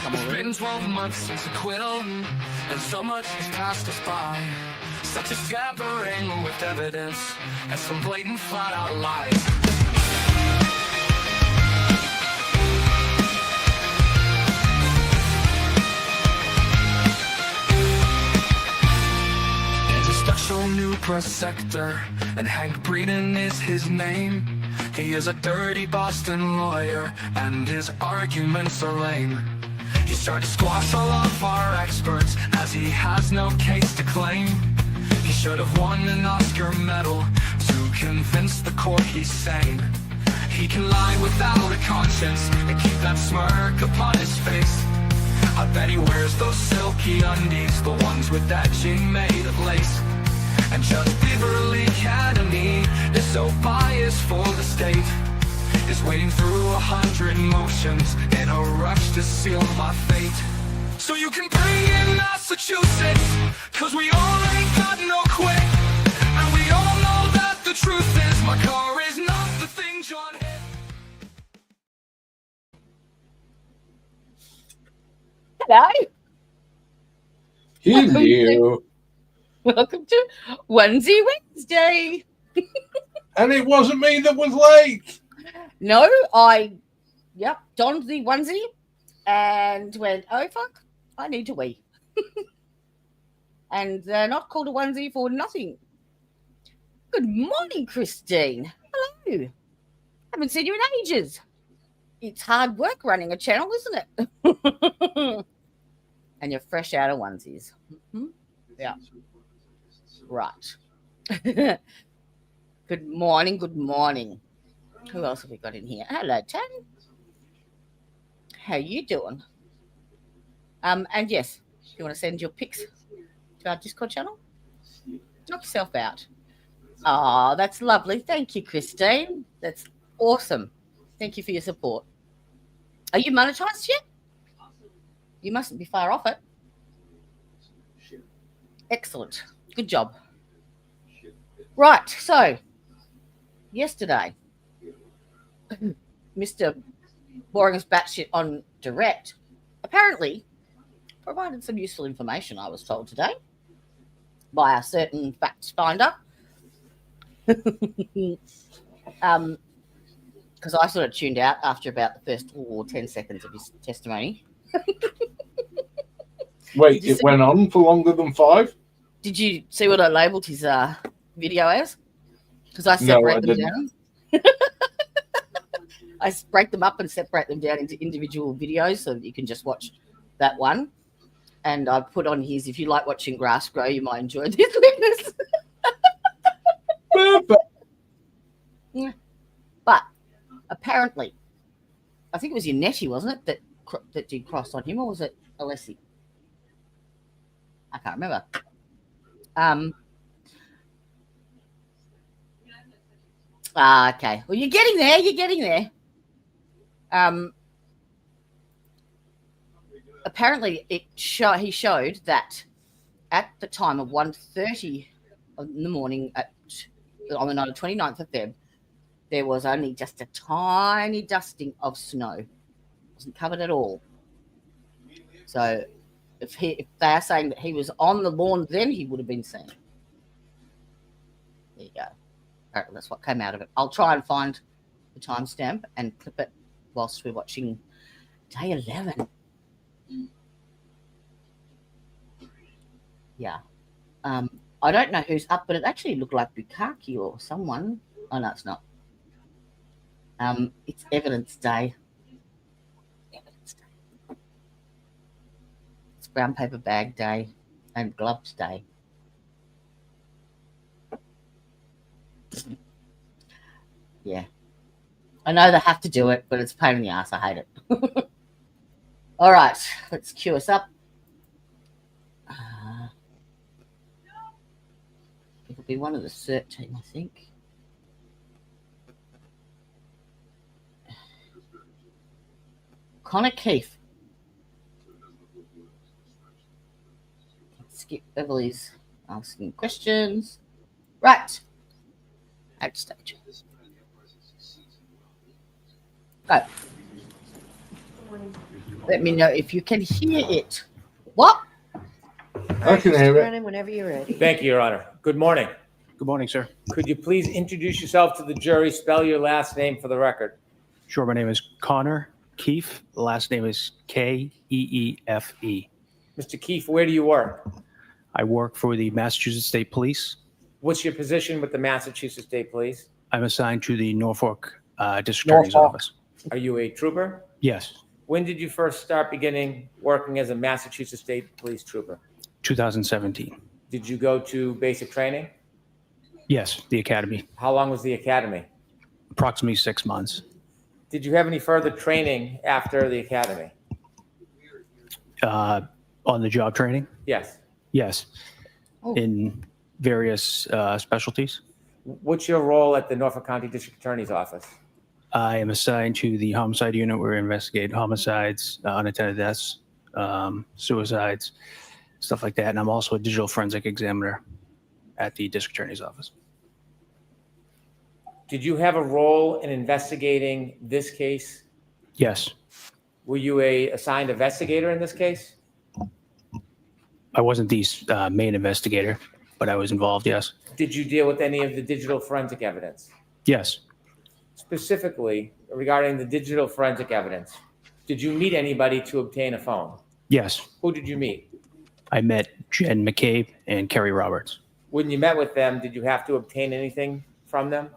It's been 12 months since acquittal, and so much has passed us by. Such a scampering with evidence, and some blatant flat-out lies. In a special new press sector, and Hank Breeden is his name. He is a dirty Boston lawyer, and his arguments are lame. He's tried to squash all of our experts, as he has no case to claim. He should have won an Oscar medal to convince the court he's sane. He can lie without a conscience and keep that smirk upon his face. I bet he wears those silky undies, the ones with that jean made of lace. And Judge Beverly Academy is so biased for the state, is wading through 100 motions in a rush to seal my fate. So you can bring in Massachusetts, cause we all ain't got no quit. And we all know that the truth is my car is not the thing John hit. Hello. Hello. Welcome to Onesie Wednesday. And it wasn't me that was late. No, donned the onesie and went, oh fuck, I need to wee. And they're not called a onesie for nothing. Good morning, Christine. Hello. Haven't seen you in ages. It's hard work running a channel, isn't it? And you're fresh out of onesies. Mm-hmm. Yeah. Right. Good morning. Good morning. Who else have we got in here? Hello, Tan. How you doing? And yes, if you want to send your pics to our Discord channel, knock yourself out. Oh, that's lovely. Thank you, Christine. That's awesome. Thank you for your support. Are you monetized yet? You mustn't be far off it. Excellent. Good job. Right. So, yesterday, Mr. Boring as batshit on direct apparently provided some useful information, I was told today, by a certain fact finder. Because I sort of tuned out after about the first 10 seconds of his testimony. Wait, it went on for longer than 5? Did you see what I labelled his video as? Because I separate them down. I break them up and separate them down into individual videos so that you can just watch that one. And I put on his, if you like watching grass grow, you might enjoy this witness. Yeah. But apparently, I think it was your Nettie, wasn't it, that did cross on him, or was it Alessi? I can't remember. Okay. Well, you're getting there. You're getting there. Apparently, he showed that at the time of 1:30 in the morning on the night of 29th of Feb, there was only just a tiny dusting of snow. It wasn't covered at all. So if they are saying that he was on the lawn then, he would have been seen. There you go. Apparently that's what came out of it. I'll try and find the timestamp and clip it whilst we're watching day 11. Yeah. I don't know who's up, but it actually looked like Bukaki or someone. Oh, no, it's not. It's Evidence Day. Evidence Day. It's Brown Paper Bag Day and Gloves Day. Yeah. I know they have to do it, but it's a pain in the ass. I hate it. All right. Let's cue us up. It'll be one of the cert team, I think. Connor Keef. Skip Beverly's asking questions. Right. Out stage. Go. Let me know if you can hear it. What? I can hear it. Brennan, whenever you're ready. Thank you, Your Honor. Good morning. Good morning, sir. Could you please introduce yourself to the jury, spell your last name for the record? Sure, my name is Connor Keefe. The last name is Keefe. Mr. Keefe, where do you work? I work for the Massachusetts State Police. What's your position with the Massachusetts State Police? I'm assigned to the Norfolk District Attorney's Office. Are you a trooper? Yes, When did you first start beginning working as a Massachusetts State Police trooper? 2017. Did you go to basic training? Yes, the academy. How long was the academy? Approximately 6 months. Did you have any further training after the academy? On the job training? Yes. Yes, Oh. in various specialties. What's your role at the Norfolk County District Attorney's Office? I am assigned to the homicide unit where we investigate homicides, unattended deaths, suicides, stuff like that. And I'm also a digital forensic examiner at the district attorney's office. Did you have a role in investigating this case? Yes, Were you assigned investigator in this case? I wasn't the main investigator, but I was involved. Yes. Did you deal with any of the digital forensic evidence? Yes. Specifically, regarding the digital forensic evidence, did you meet anybody to obtain a phone? Yes. Who did you meet? I met Jen McCabe and Kerry Roberts. When you met with them, did you have to obtain anything from them?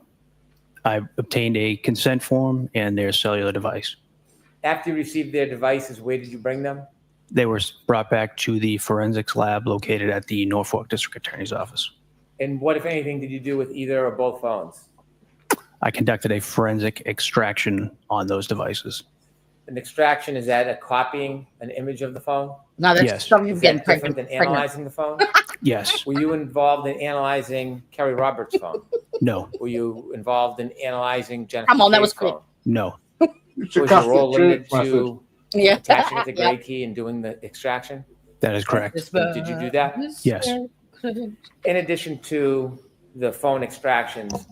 I obtained a consent form and their cellular device. After you received their devices, where did you bring them? They were brought back to the forensics lab located at the Norfolk District Attorney's Office. And what, if anything, did you do with either or both phones? I conducted a forensic extraction on those devices. An extraction, is that a copying an image of the phone? No, that's Yes. something Is getting that different pregnant. than analyzing the phone? Yes. Were you involved in analyzing Kerry Roberts' phone? No. Were you involved in analyzing Jennifer Come on, that Kay's was quick. phone? No. It's a Was your role Catholic limited church method. to Yeah. attaching it to Yeah. gray key and doing the extraction? That is correct. Did you do that? Yes. In addition to the phone extractions,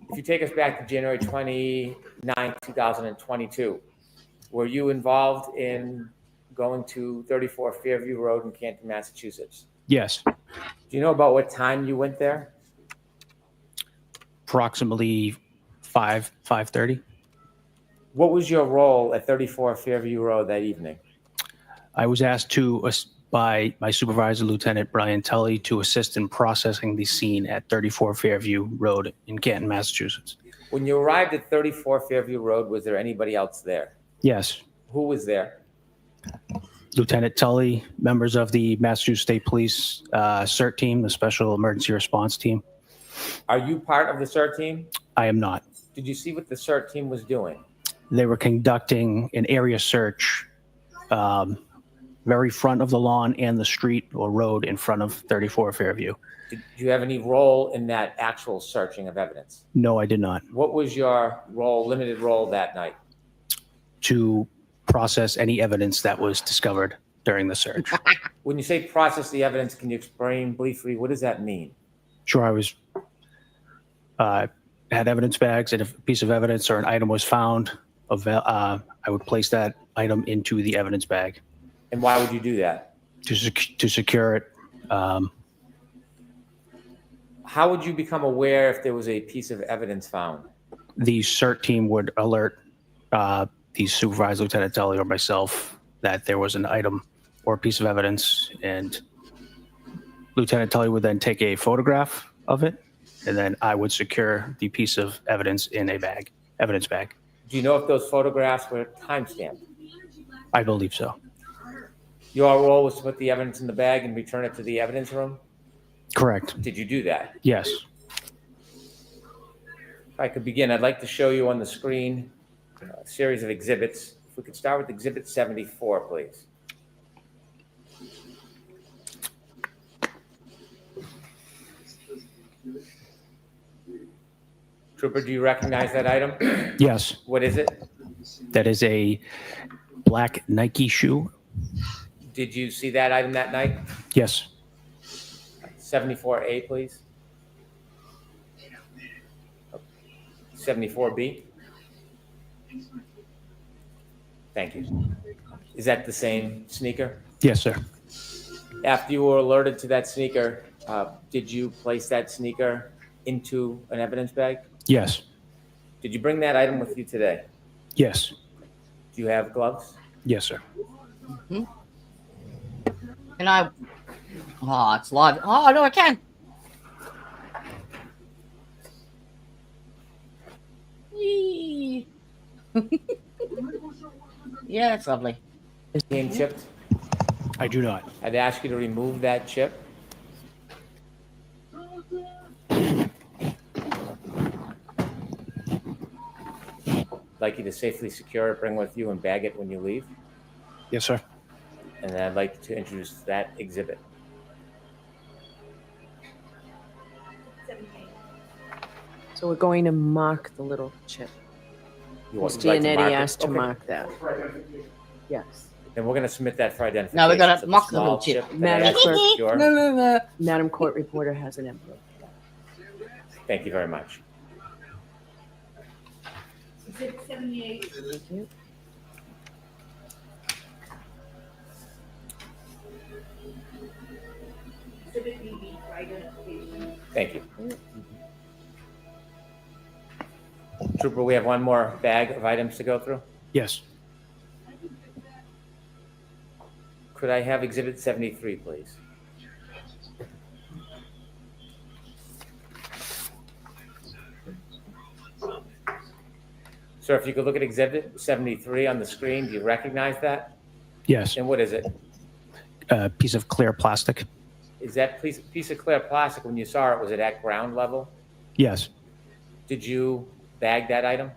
if you take us back to January 29, 2022, were you involved in going to 34 Fairview Road in Canton, Massachusetts? Yes. Do you know about what time you went there? Approximately 5:30. What was your role at 34 Fairview Road that evening? I was asked by my supervisor, Lieutenant Brian Tully, to assist in processing the scene at 34 Fairview Road in Canton, Massachusetts. When you arrived at 34 Fairview Road, was there anybody else there? Yes. Who was there? Lieutenant Tully, members of the Massachusetts State Police CERT team, the Special Emergency Response Team. Are you part of the CERT team? I am not. Did you see what the CERT team was doing? They were conducting an area search very front of the lawn and the street or road in front of 34 Fairview. Did you have any role in that actual searching of evidence? No, I did not. What was your role, limited role that night? To process any evidence that was discovered during the search. When you say process the evidence, can you explain briefly, what does that mean? Sure, I was had evidence bags, and if a piece of evidence or an item was found, I would place that item into the evidence bag And why would you do that? to secure it. How would you become aware if there was a piece of evidence found? The CERT team would alert the supervisor, Lieutenant Tully, or myself that there was an item or a piece of evidence, and Lieutenant Tully would then take a photograph of it, and then I would secure the piece of evidence in a bag, evidence bag. Do you know if those photographs were timestamped? I believe so. Your role was to put the evidence in the bag and return it to the evidence room? Correct. Did you do that? Yes. If I could begin, I'd like to show you on the screen a series of exhibits. If we could start with Exhibit 74, please. Trooper, do you recognize that item? Yes. What is it? That is a black Nike shoe. Did you see that item that night? Yes. 74A, please. 74B. Thank you. Is that the same sneaker? Yes, sir. After you were alerted to that sneaker, did you place that sneaker into an evidence bag? Yes. Did you bring that item with you today? Yes. Do you have gloves? Yes, sir. Can I? Oh, it's live. Oh, no, I can. Whee. Yeah, that's lovely. Game chipped? I do not. I'd ask you to remove that chip. I'd like you to safely secure it, bring it with you, and bag it when you leave. Yes, sir. And then I'd like to introduce that exhibit. So we're going to mark the little chip. You'd Ms. like to Giannetti mark it? asked to Okay. mark that. Yes. And we're going to submit that for identification. No, we gotta It's a mark the small little chip. that I Madam asked you to Clerk. secure. No. Madam Court Reporter has an envelope. Thank you very much. Thank you. Thank you. Trooper, we have one more bag of items to go through. Yes. Could I have Exhibit 73, please? Sir, if you could look at Exhibit 73 on the screen, do you recognize that? Yes. And what is it? A piece of clear plastic. Is that piece of clear plastic, when you saw it, was it at ground level? Yes, Did you bag that item?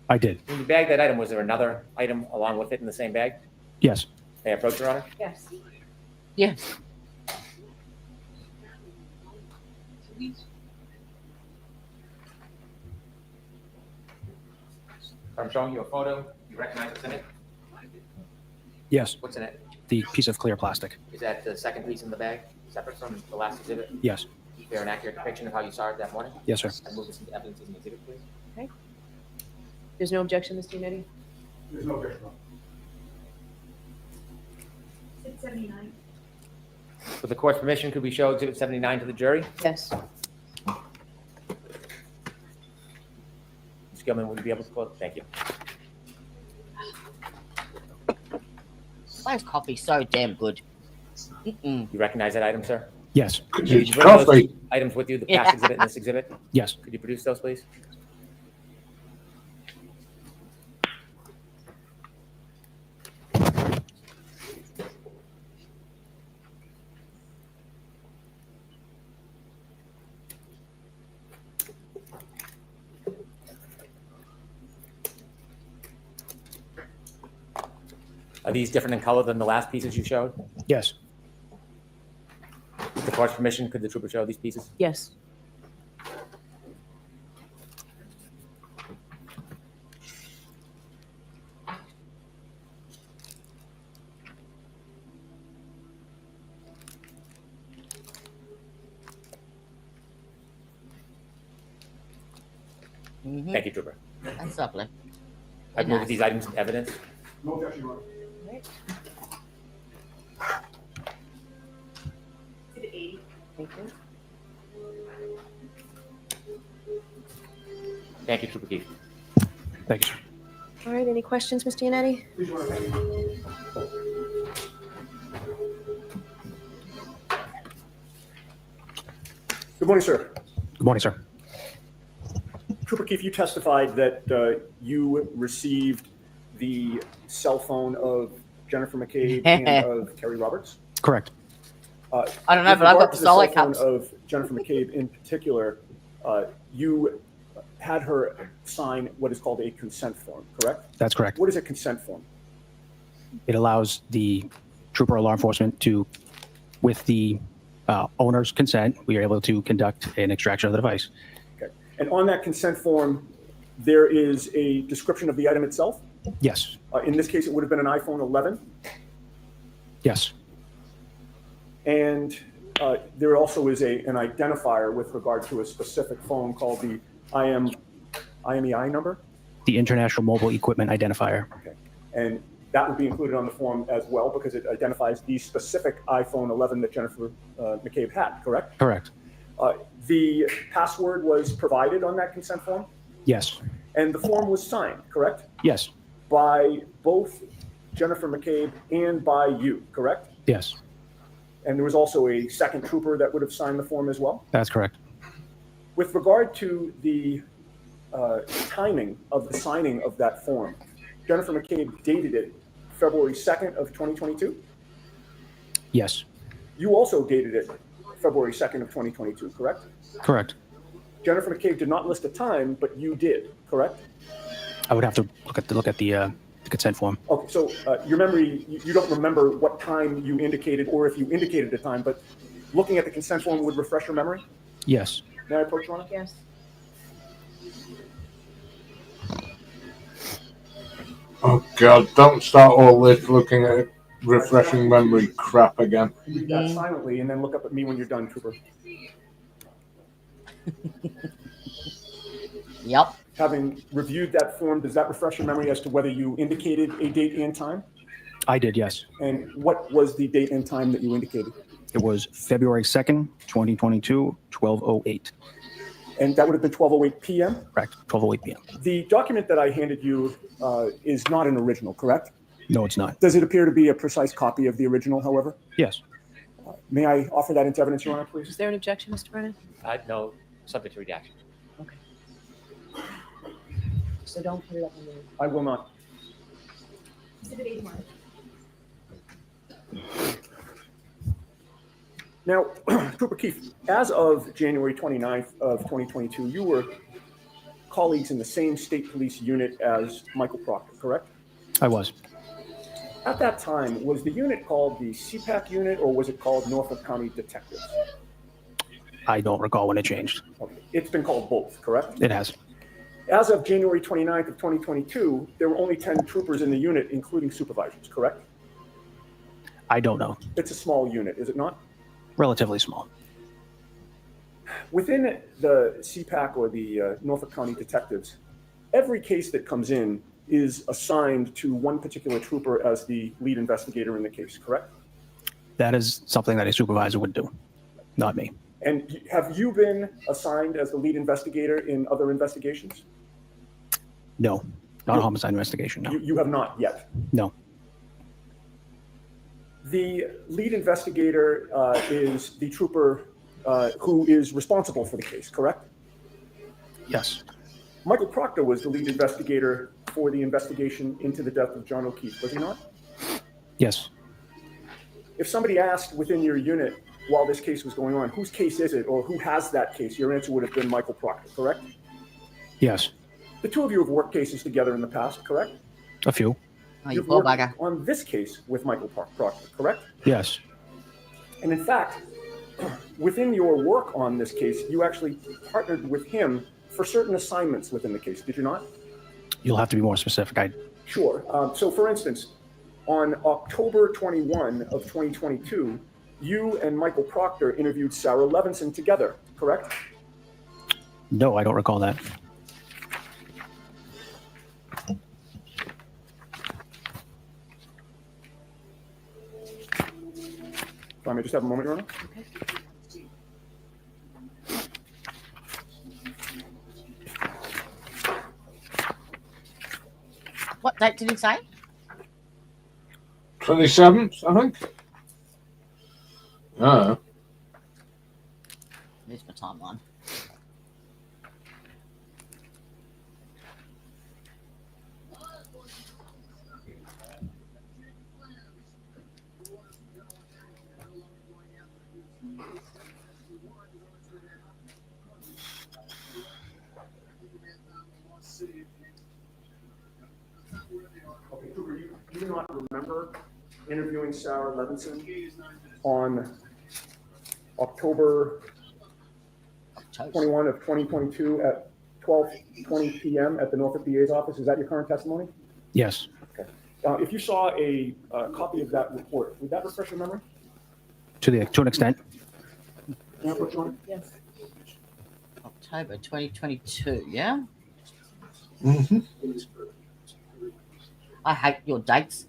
I did. When you bagged that item, was there another item along with it in the same bag? Yes. May I approach, Your Honor? Yes. Yes. I'm showing you a photo. You recognize what's in it? Yes. What's in it? The piece of clear plastic. Is that the second piece in the bag, separate from the last exhibit? Yes. Is there an accurate depiction of how you saw it that morning? Yes, sir. I move this into evidence as an exhibit, please. There's no objection, Ms. Giannetti? There's no objection. With the court's permission, could we show Exhibit 79 to the jury? Yes. Ms. Gilman, would you be able to quote? Thank you. Why is coffee so damn good? You recognize that item, sir? Yes. Did you It's bring those coffee. items with you, the Yeah. past exhibit and this exhibit? Yes. Could you produce those, please? Are these different in color than the last pieces you showed? Yes. With the court's permission, could the trooper show these pieces? Yes. Thank you, trooper. That's lovely. I move these items in evidence. No objection, Your Honor. Thank you. Thank you, Trooper Keefe. Thank you, sir. All right, any questions, Ms. Giannetti? Please, Your Honor. Thank you. Good morning, sir. Good morning, sir. Trooper Keefe, you testified that you received the cell phone of Jennifer McCabe and of Kerry Roberts. Correct. I don't know, but I've got the solid cell phone cups. of Jennifer McCabe in particular. You had her sign what is called a consent form, correct? That's correct. What is a consent form? It allows the trooper or law enforcement to, with the owner's consent, we are able to conduct an extraction of the device. Okay. And on that consent form, there is a description of the item itself. Yes. In this case, it would have been an iPhone 11. Yes. And there also is an identifier with regard to a specific phone called the IMEI number. The International Mobile Equipment Identifier. Okay. And that would be included on the form as well because it identifies the specific iPhone 11 that Jennifer McCabe had, correct? Correct. The password was provided on that consent form, Yes. and the form was signed, correct? Yes. By both Jennifer McCabe and by you, correct? Yes. And there was also a second trooper that would have signed the form as well? That's correct. With regard to the timing of the signing of that form, Jennifer McCabe dated it February 2nd of 2022? Yes. You also dated it February 2nd of 2022, correct? Correct. Jennifer McCabe did not list a time, but you did, correct? I would have to look at the consent form. Okay, so your memory, you don't remember what time you indicated or if you indicated a time, but looking at the consent form would refresh your memory? Yes. May I approach you on it? Yes. Oh God! Don't start all this looking at refreshing memory crap again. Read that silently and then look up at me when you're done, Trooper. Yep. Having reviewed that form, does that refresh your memory as to whether you indicated a date and time? I did, yes. And what was the date and time that you indicated? It was February 2nd, 2022, 12:08. And that would have been 12:08 p.m.? Correct. 12:08 p.m. The document that I handed you is not an original, correct? No, it's not. Does it appear to be a precise copy of the original, however? Yes. May I offer that into evidence, Your Honor, please? Is there an objection, Mr. Brennan? No, subject to redaction. Okay. So don't put it up on the. I will not. Now, Trooper Keefe, as of January 29th of 2022, you were colleagues in the same state police unit as Michael Proctor, correct? I was. At that time, was the unit called the CPAC unit or was it called Norfolk County Detectives? I don't recall when it changed. Okay. It's been called both, correct? It has. As of January 29th of 2022, there were only 10 troopers in the unit, including supervisors, correct? I don't know. It's a small unit, is it not? Relatively small. Within the CPAC or the Norfolk County Detectives, every case that comes in is assigned to one particular trooper as the lead investigator in the case, correct? That is something that a supervisor would do, not me. And have you been assigned as the lead investigator in other investigations? No, not a homicide investigation, no. You have not yet. No. The lead investigator is the trooper who is responsible for the case, correct? Yes. Michael Proctor was the lead investigator for the investigation into the death of John O'Keefe, was he not? Yes. If somebody asked within your unit while this case was going on, whose case is it or who has that case, your answer would have been Michael Proctor, correct? Yes. The two of you have worked cases together in the past, correct? A few. Oh, you You've poor worked bugger. on this case with Michael Proctor, correct? Yes. And in fact, within your work on this case, you actually partnered with him for certain assignments within the case, did you not? You'll have to be more specific. Sure. So for instance, on October 21 of 2022, you and Michael Proctor interviewed Sarah Levinson together, correct? No, I don't recall that. If I may just have a moment, Your Honor. What date did he say? 27th, I think. There's my timeline. Okay, Cooper, you do not remember interviewing Sarah Levinson on October 21 of 2022 at 12:20 p.m. at the Norfolk DA's office. Is that your current testimony? Yes. Okay. If you saw a copy of that report, would that refresh your memory? To an extent. Can I put you on? Yes. October 2022, yeah? Mm-hmm. I hate your dates.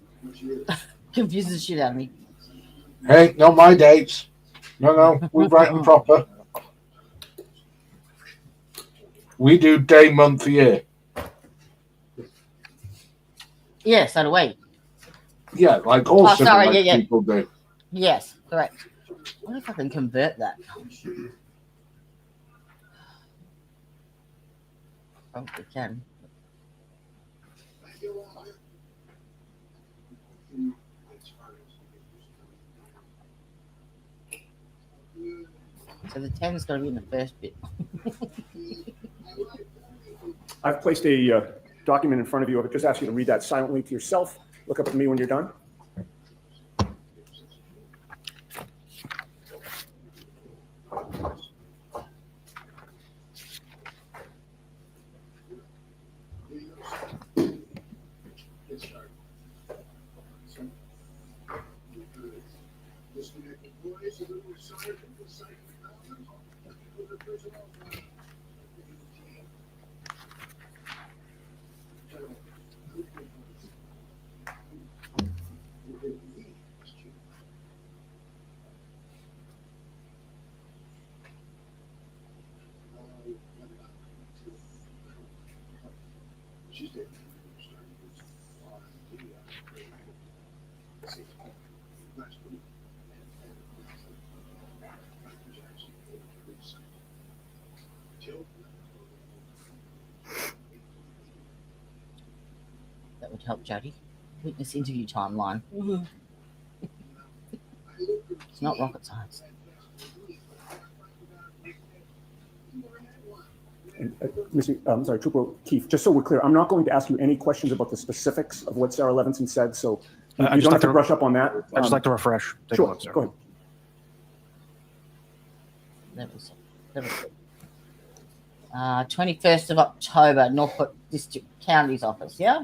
Confuses the shit out of me. Hey, not my dates. No, we write them proper. We do day, month, year. Yes, so do we. Yeah, like all Oh, sorry, civilized yeah. people do. Yes, correct. I wonder if I can convert that. Probably can. So the 10's got to be in the first bit. I've placed a document in front of you. I would just ask you to read that silently to yourself. Look up at me when you're done. That would help, Jody. Witness interview timeline. It's not rocket science. I'm sorry, Trooper Keef, just so we're clear, I'm not going to ask you any questions about the specifics of what Sarah Levinson said, so you don't have to brush up on that. I'd just like to refresh. Take Sure, a look, sir. go ahead. That was it. 21st of October, Norfolk District County's office, yeah?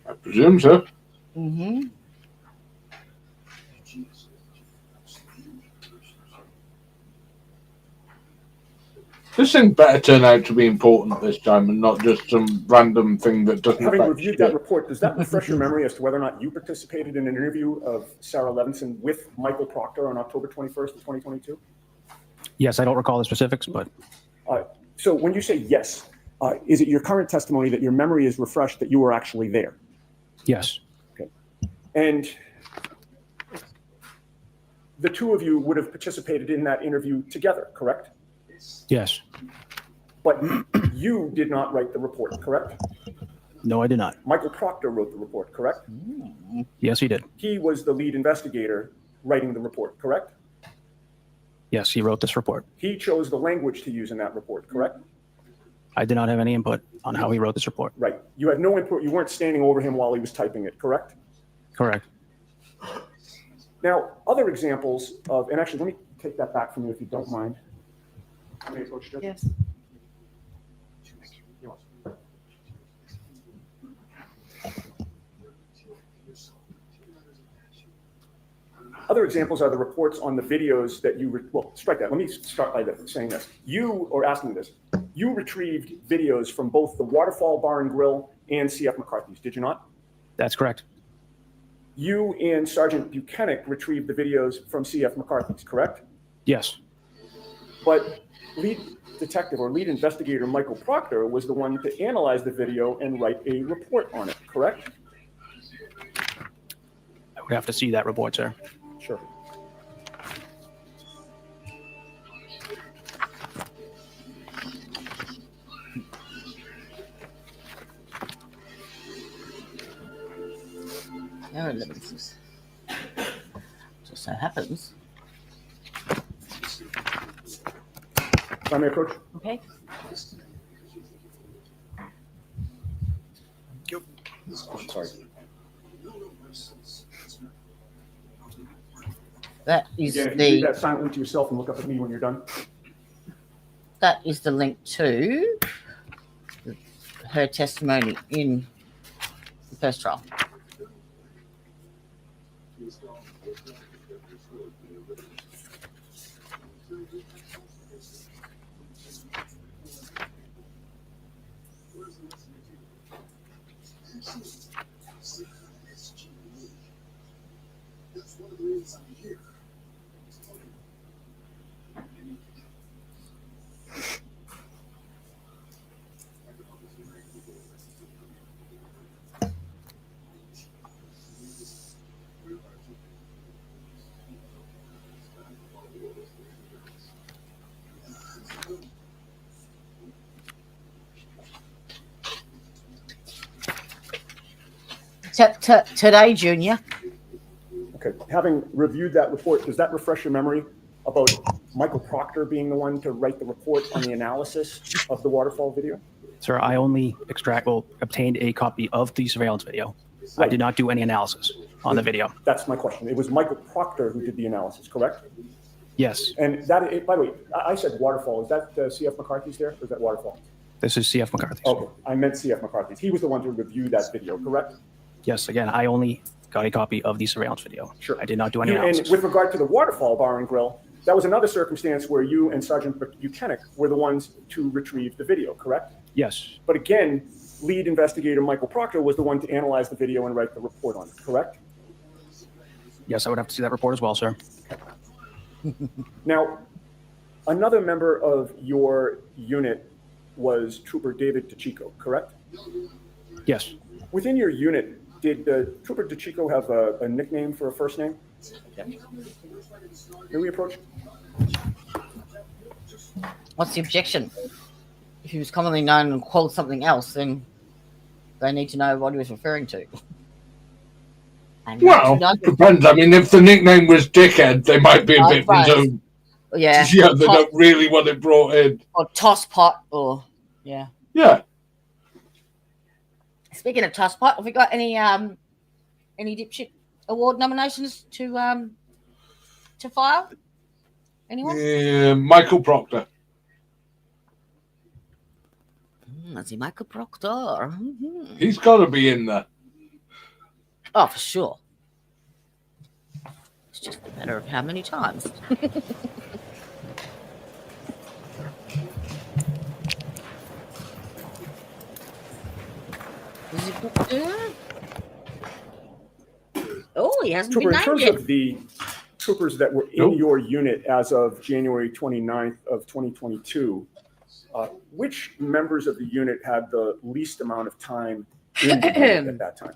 I presume so. Mm-hmm. This thing better turn out to be important this time and not just some random thing that doesn't Having affect reviewed shit. that report, does that refresh your memory as to whether or not you participated in an interview of Sarah Levinson with Michael Proctor on October 21st of 2022? Yes, I don't recall the specifics, but So when you say yes, is it your current testimony that your memory is refreshed that you were actually there? yes, Okay. And the two of you would have participated in that interview together, correct? yes. But you did not write the report, correct? No, I did not. Michael Proctor wrote the report, correct? Yes, he did. He was the lead investigator writing the report, correct? Yes, he wrote this report. He chose the language to use in that report, correct? I did not have any input on how he wrote this report. Right. You had no input. You weren't standing over him while he was typing it, correct? Correct. Now, other examples of, and actually, let me take that back from you if you don't mind. May I approach, Judge? Yes. Other examples are the reports on the videos that you, well, strike that. Let me start by saying this. Asking this. You retrieved videos from both the Waterfall Bar and Grill and C.F. McCarthy's, did you not? That's correct. You and Sergeant Buchanan retrieved the videos from C.F. McCarthy's, correct? Yes, But lead detective or lead investigator Michael Proctor was the one to analyze the video and write a report on it, correct? I would have to see that report, sir. Sure. There are evidences. Just so happens. If I may approach? Okay. I'm sorry. That is Again, if you read the that silently to yourself and look up at me when you're done. that is the link to her testimony in the first trial. Today, Junior. Okay. Having reviewed that report, does that refresh your memory about Michael Proctor being the one to write the report on the analysis of the waterfall video? Sir, I only obtained a copy of the surveillance video. Right. I did not do any analysis on the video. That's my question. It was Michael Proctor who did the analysis, correct? Yes, And that, by the way, I said waterfall. Is that C.F. McCarthy's there, or is that waterfall? this is C.F. McCarthy's. Okay, I meant C.F. McCarthy's. He was the one to review that video, correct? Yes, again, I only got a copy of the surveillance video. Sure. I did not do any And analysis. with regard to the waterfall bar and grill, that was another circumstance where you and Sergeant Buchanan were the ones to retrieve the video, correct? Yes, But again, lead investigator Michael Proctor was the one to analyze the video and write the report on it, correct? yes, I would have to see that report as well, sir. Now, another member of your unit was Trooper David DeChico, correct? Yes, Within your unit, did Trooper DeChico have a nickname for a first name? May we approach? What's the objection? If he was commonly known and called something else, then they need to know what he was referring to. And Well, you know- depends. I mean, if the nickname was Dickhead, they might be a I bit suppose. reserved. yeah, Yeah, they don't really want it brought in. or toss pot, or yeah. Yeah. Speaking of toss pot, have we got any dipshit award nominations to file? Anyone? Michael Proctor. That's Michael Proctor. Mhm. He's got to be in there. Oh, for sure. It's just a matter of how many times. Is he Proctor? Oh, he hasn't Trooper, been in terms named yet. of the troopers that were in Nope. your unit as of January 29th of 2022, which members of the unit had the least amount of time in the unit at that time?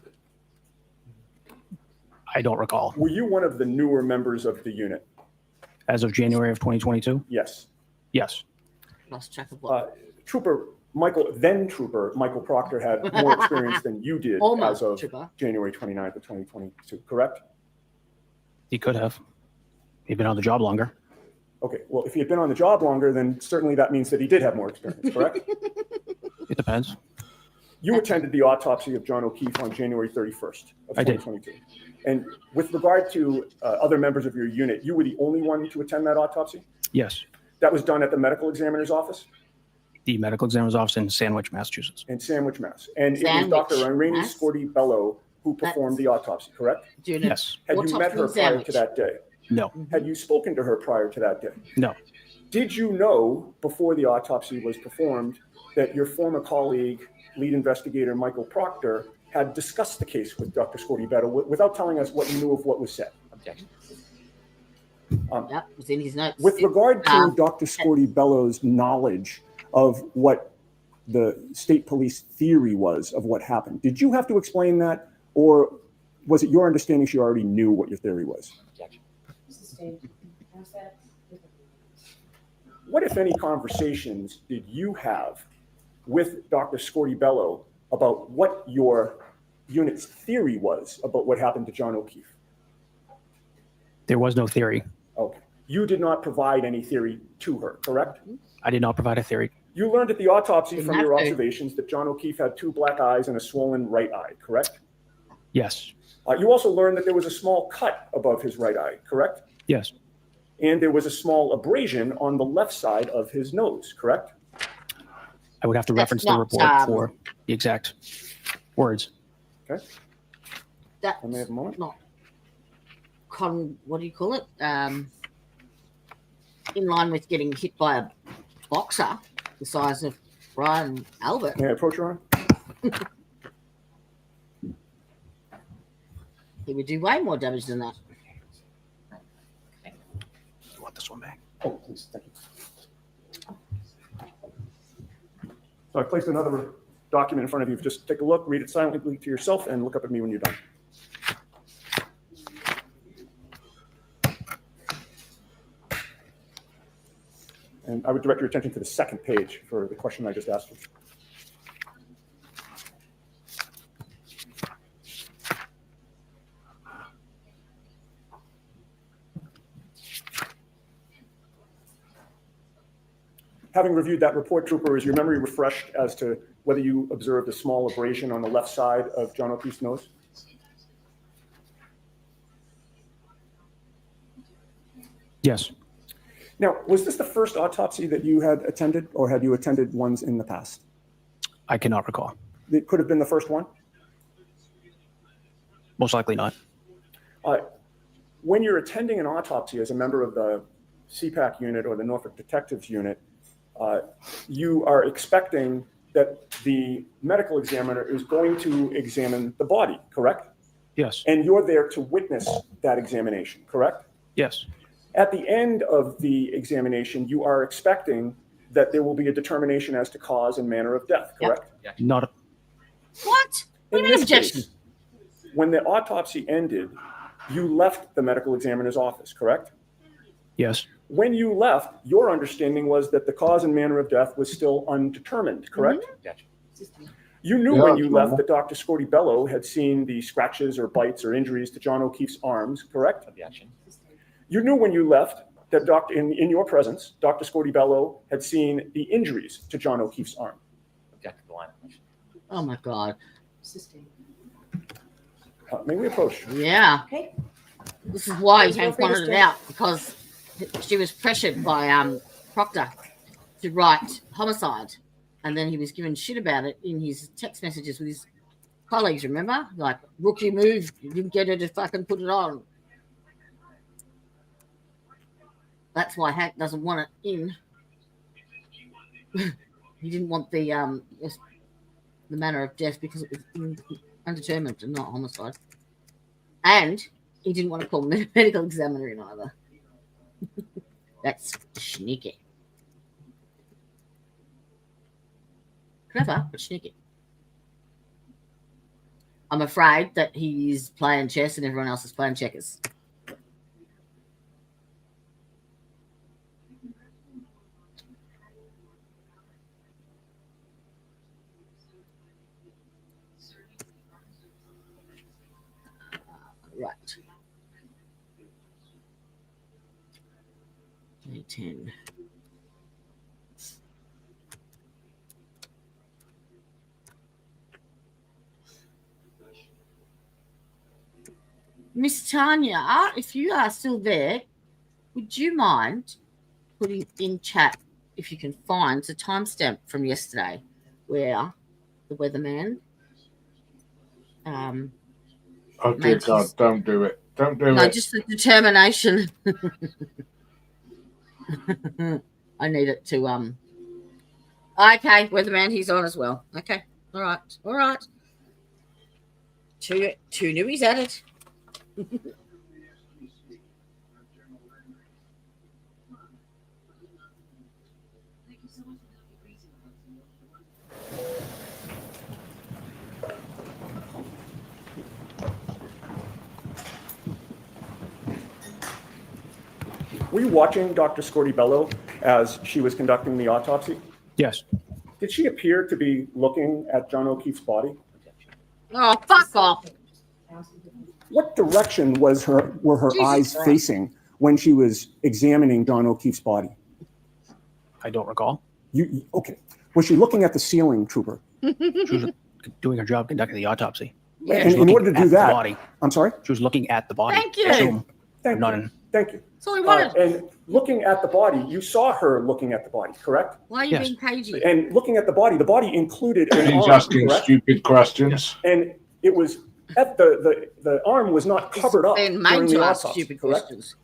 I don't recall. Were you one of the newer members of the unit? As of January of 2022? Yes. Yes. Lost track of what? Trooper Michael Proctor had more experience than you did Almost, as of Trooper. January 29th of 2022, correct? He could have. He'd been on the job longer. Okay, well, if he had been on the job longer, then certainly that means that he did have more experience, correct? It depends. You attended the autopsy of John O'Keefe on January 31st of I did. 2022. And with regard to other members of your unit, you were the only one to attend that autopsy? Yes. That was done at the medical examiner's office The medical examiner's office in Sandwich, Massachusetts. in Sandwich, Mass. And it was Sandwich, Dr. Irene Mass? Scorti Bello who performed the autopsy, correct? Doing Yes. Had you autopsy met her and prior sandwich. to that day? No. Had you spoken to her prior to that day? No. Did you know before the autopsy was performed that your former colleague, lead investigator Michael Proctor, had discussed the case with Dr. Scorti Bello without telling us what you knew of what was said? Objection. Yep, it was in his notes. With regard to Um, Dr. Scorti Bello's knowledge of what the state police theory was of what happened, did you have to explain that, or was it your understanding she already knew what your theory was? What, if any, conversations did you have with Dr. Scorti Bello about what your unit's theory was about what happened to John O'Keefe? There was no theory. Okay. You did not provide any theory to her, correct? I did not provide a theory. You learned at the autopsy Didn't from have your to. observations that John O'Keefe had 2 black eyes and a swollen right eye, correct? Yes. You also learned that there was a small cut above his right eye, correct? Yes. And there was a small abrasion on the left side of his nose, correct? I would have to That's reference the not, report for the exact words. Okay. That's I may have a moment. not what do you call it? In line with getting hit by a boxer the size of Brian Albert. May I approach your Honor? He would do way more damage than that. one back. Oh, please, thank you. So I placed another document in front of you. Just take a look, read it silently to yourself, and look up at me when you're done. And I would direct your attention to the second page for the question I just asked you. Having reviewed that report, Trooper, is your memory refreshed as to whether you observed a small abrasion on the left side of John O'Keefe's nose? Yes. Now, was this the first autopsy that you had attended, or had you attended ones in the past? I cannot recall. It could have been the first one? Most likely not. When you're attending an autopsy as a member of the CPAC unit or the Norfolk Detectives Unit, you are expecting that the medical examiner is going to examine the body, correct? Yes. And you're there to witness that examination, correct? Yes. At the end of the examination, you are expecting that there will be a determination as to cause and manner of death, correct? Yep. Not. What? In Wait a this objection. case, when the autopsy ended, you left the medical examiner's office, correct? Yes. When you left, your understanding was that the cause and manner of death was still undetermined, correct? Gotcha. You knew Yeah, when you normal. left that Dr. Scorti-Bello had seen the scratches or bites or injuries to John O'Keefe's arms, correct? Objection. You knew when you left that in your presence, Dr. Scorti-Bello had seen the injuries to John O'Keefe's arm. Object to the line of question. Oh my God. May we approach? Yeah. Okay. This is why Feel Hank free to wanted it stay. out, because she was pressured by Proctor to write homicide, and then he was given shit about it in his text messages with his colleagues. Remember, like, rookie move, you didn't get her to fucking put it on. That's why Hank doesn't want it in. He didn't want the manner of death because it was undetermined and not homicide, and he didn't want to call the medical examiner in either. That's sneaky. Clever, but sneaky. I'm afraid that he's playing chess and everyone else is playing checkers. Right. 10. Miss Tanya, if you are still there, would you mind putting in chat, if you can find the timestamp from yesterday where the weatherman Oh dear made God, his- don't do it. Don't do no, it. just the determination. I need it to okay, weatherman, he's on as well. Okay. All right. Two newbies at it. Were you watching Dr. Scorti-Bello as she was conducting the autopsy? Yes. Did she appear to be looking at John O'Keefe's body? Oh, fuck off. What direction were her Jesus eyes Christ. facing when she was examining John O'Keefe's body? I don't recall. Okay. Was she looking at the ceiling, Trooper? She was doing her job conducting the autopsy. And She was in order to looking do at the that, body. I'm sorry? She was looking at the body. Thank you. I assume. Thank Not you. in. Thank you. That's all he wanted. And looking at the body, you saw her looking at the body, correct? Why are you Yes. being cagey? And looking at the body included an He's arm, asking correct? stupid questions. And it was at the arm was not covered up Been during made the to ask autopsy, stupid correct? questions.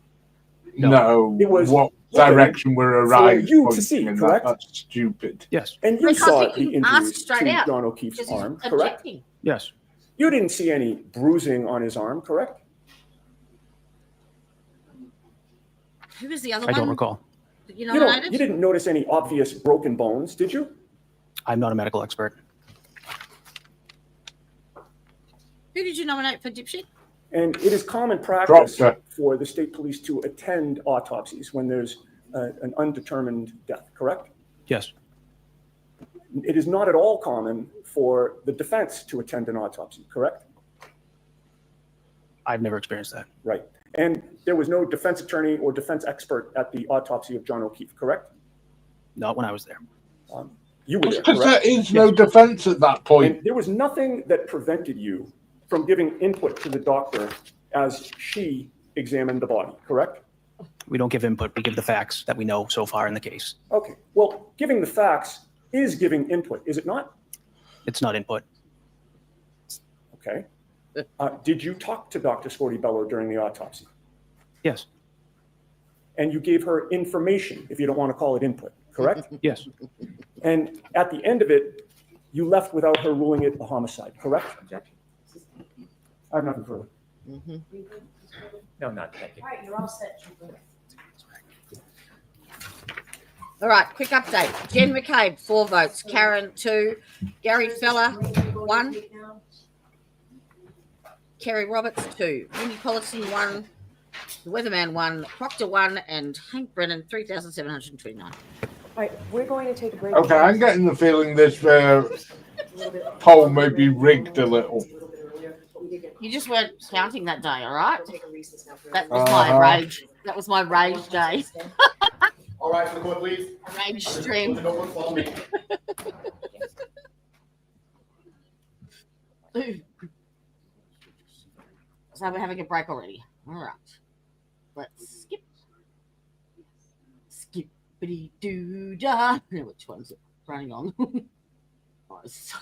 No. It was what looking direction were her for eyes you to pointing see, in that? correct? That's stupid. Yes. And you Because saw he the couldn't ask injuries straight to out, John O'Keefe's Because he's arm, correct? objecting. Yes. You didn't see any bruising on his arm, correct? Who was the other I one? don't recall. That you You nominated? didn't notice any obvious broken bones, did you? I'm not a medical expert. Who did you nominate for dipshit? And it is common practice Doctor. for the state police to attend autopsies when there's an undetermined death, correct? Yes. It is not at all common for the defense to attend an autopsy, correct? I've never experienced that. Right. And there was no defense attorney or defense expert at the autopsy of John O'Keefe, correct? Not when I was there. You were there, Because there correct? is no defense at that point. And there was nothing that prevented you from giving input to the doctor as she examined the body, correct? We don't give input. We give the facts that we know so far in the case. Okay. Well, giving the facts is giving input, is it not? It's not input. Okay. Did you talk to Dr. Scorti-Bello during the autopsy? Yes. And you gave her information, if you don't want to call it input, correct? Yes. And at the end of it, you left without her ruling it a homicide, correct? I have nothing further. No, not thank you. All right, you're all set. All right, quick update. Jen McCabe, 4 votes. Karen, 2. Gary Feller, 1. Kerry Roberts, 2. Wendy Pollison, 1. The Weatherman, 1. Proctor, 1. And Hank Brennan, 3,729. All right, we're going to take a break. Okay, I'm getting the feeling this poll may be rigged a little. You just weren't counting that day, all right? That was my rage. That was my rage day. All right, for the court, please. Rage stream. The notebook, follow me. So we're having a break already. All right. Let's skip. Skippity doo dah. Which one's it running on? Oh, it's so